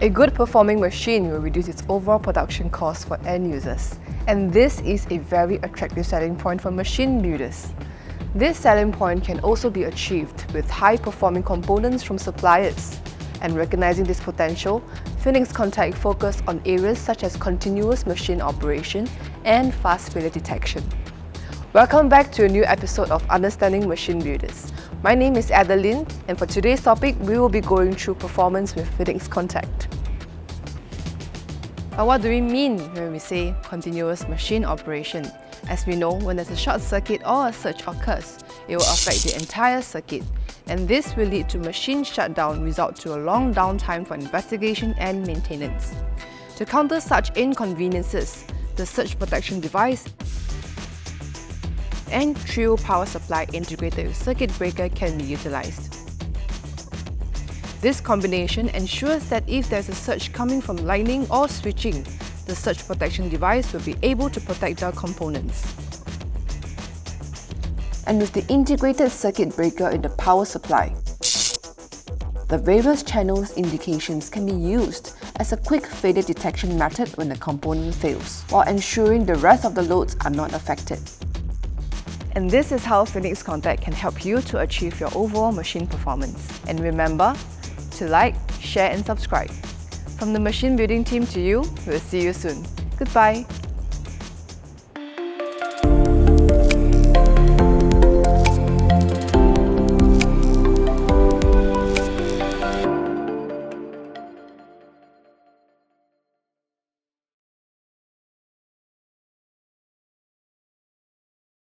A good performing machine will reduce its overall production cost for end users, and this is a very attractive selling point for machine builders. This selling point can also be achieved with high-performing components from suppliers. And recognizing this potential, Phoenix Contact focused on areas such as continuous machine operation and fast failure detection. Welcome back to a new episode of Understanding Machine Builders. My name is Adeline, and for today's topic, we will be going through performance with Phoenix Contact. But what do we mean when we say continuous machine operation? As we know, when there's a short circuit or a surge occurs, it will affect the entire circuit, and this will lead to machine shutdown, result to a long downtime for investigation and maintenance. To counter such inconveniences, the surge protection device and TRIO Power Supply integrated with circuit breaker can be utilized. This combination ensures that if there's a surge coming from lightning or switching, the surge protection device will be able to protect the components. And with the integrated circuit breaker in the power supply, the various channels indications can be used as a quick failure detection method when the component fails, while ensuring the rest of the loads are not affected. And this is how Phoenix Contact can help you to achieve your overall machine performance. And remember to like, share and subscribe. From the machine building team to you, we'll see you soon. Goodbye.